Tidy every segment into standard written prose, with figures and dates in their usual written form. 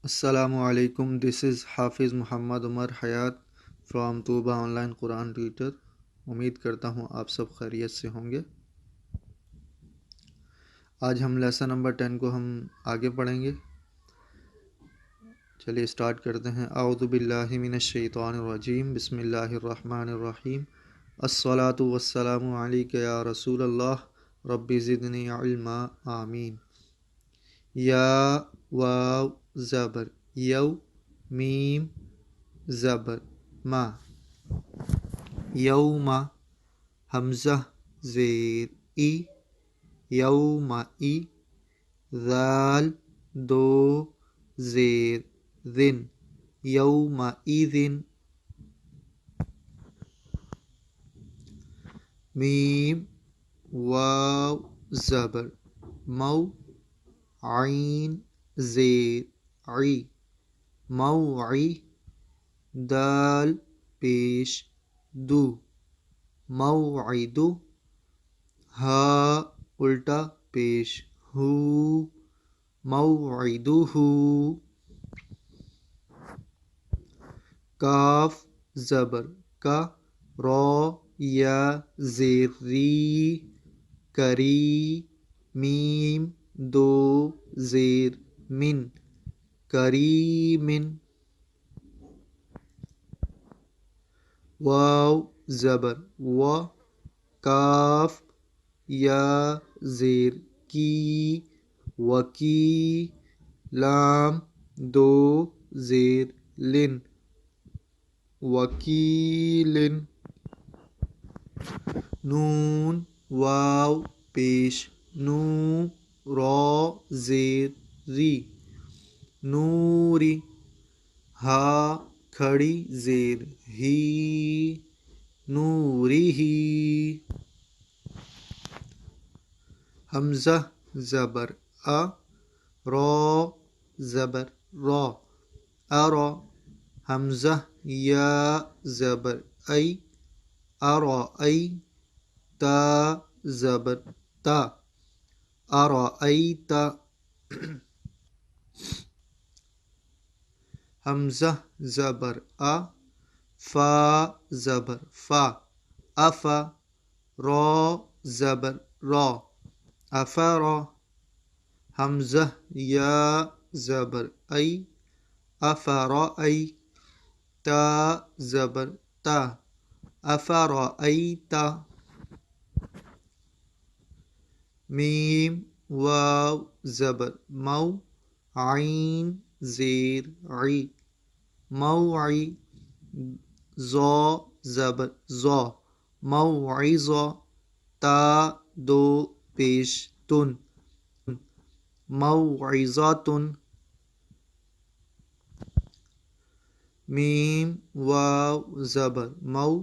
السلام علیکم. This is حافظ Muhammad Umar Hayat from Toba online Quran tutor. امید کرتا ہوں آپ سب خیریت سے ہوں گے. آج ہم لیسن نمبر 10 کو ہم آگے پڑھیں گے. چلیے سٹارٹ کرتے ہیں. اعوذ باللہ من الشیطان الرجیم. بسم اللہ الرحمن الرحیم. الصلاۃ والسلام علیک یا رسول اللہ رب زدنی علما. آمین. یا واو زبر یو، میم زبر ما، یوم حمزہ زیر ای، یوم ای، ذال دو زیر ذن، یوم ایذن. میم واو زبر مو، عین زیر عی، موعی. دال پیش دو، موعد. ہا الٹا پیش ہو، موعدہ. کاف زبر کا، را یا زیر ری، کری. میم دو زیر من، کریمن. واو زبر و، کاف یا زیر کی، وکی. لام دو زیر لن، وکیلن. نون واو پیش نو، را زیر ری، نوری. ہا کھڑی زیر ہی، نوری ہی. حمزہ زبر ا، را زبر را، ارا. حمزہ یا زبر ای، ارائی. تا زبر تا، ارائیت. حمزہ زبر ا، فا زبر فا، افا. را زبر را، افرا. حمزہ یا زبر ای، افرائی. تا زبر تا، افرائیت. میم واو زبر مو، عین زیر عی، موعی. زا زبر زا، موعظہ. تا دو پیش تن، موعظۃ. میم واو زبر مو،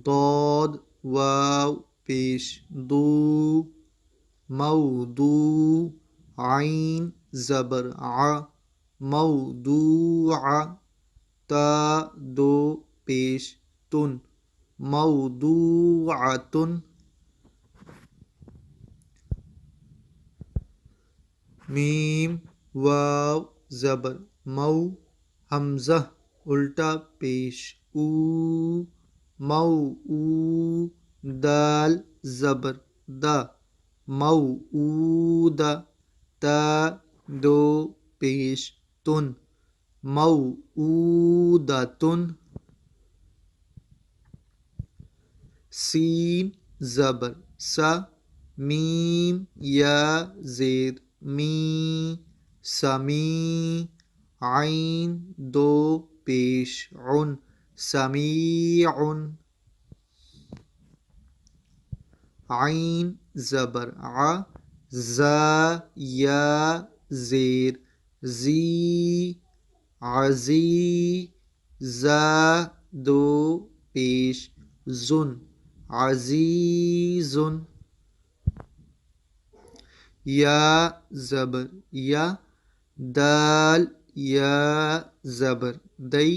ضاد واو پیش دو، مودو. عین زبر ع، موضوع. تا دو پیش تن، موضوعۃ. میم واو زبر مو، حمزہ الٹا پیش او، موعو. دال زبر دا، موعودہ. تا دو پیش تن، موعودۃ. سین زبر سا، میم یا زیر می، سمی. عین دو پیش عن، سمیع. عین زبر ع، زا یا زیر زی، عزی. زا دو پیش زن، عزیز. یا زبر یا، دال یا زبر دی،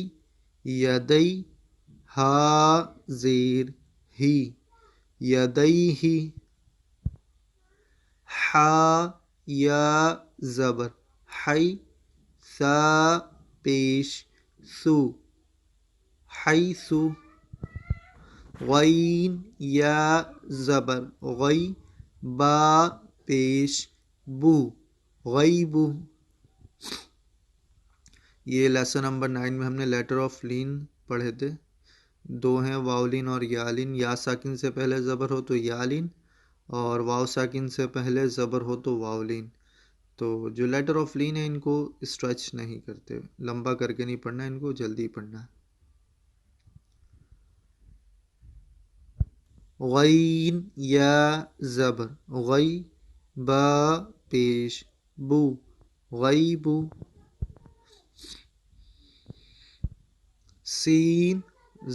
یدی. ہا زیر ہی، یدیہ. حا یا زبر حی، سا پیش سو، حیث، غین یا زبر غی، با پیش بو، غیب۔ یہ لیسن نمبر 9 میں ہم نے لیٹر آف لین پڑھے تھے، دو ہیں واولین اور یالین، یا ساکن سے پہلے زبر ہو تو یالین، اور واو ساکن سے پہلے زبر ہو تو واولین۔ تو جو لیٹر آف لین ہے ان کو اسٹریچ نہیں کرتے، لمبا کر کے نہیں پڑھنا، ان کو جلدی پڑھنا ہے۔ غین یا زبر غی، با پیش بو، غیب۔ سین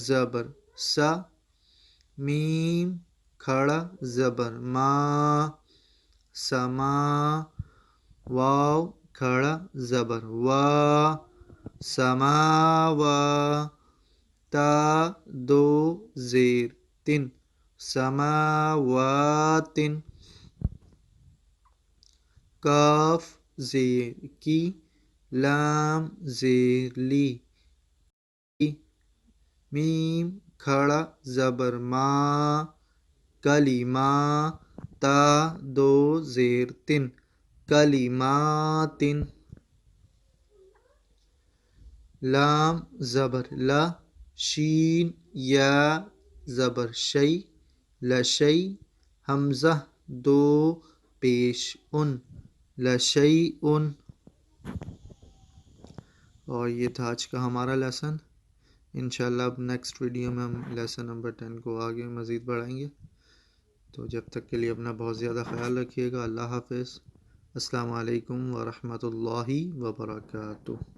زبر سا، میم کھڑا زبر ما، سما، واو کھڑا زبر وا، سماوا، تا دو زیر تن، سماواتن۔ کاف زیر کی، لام زیر لی، میم کھڑا زبر ما، کلمہ، تا دو زیر تن، کلماتن۔ لام زبر لا، شین یا زبر شی، لشی، حمزہ دو پیش ان، لشیء۔ اور یہ تھا آج کا ہمارا لیسن۔ انشاءاللہ اب نیکسٹ ویڈیو میں ہم لیسن نمبر 10 کو آگے مزید بڑھائیں گے۔ تو جب تک کے لیے اپنا بہت زیادہ خیال رکھیے گا۔ اللہ حافظ۔ السلام علیکم ورحمۃ اللہ وبرکاتہ۔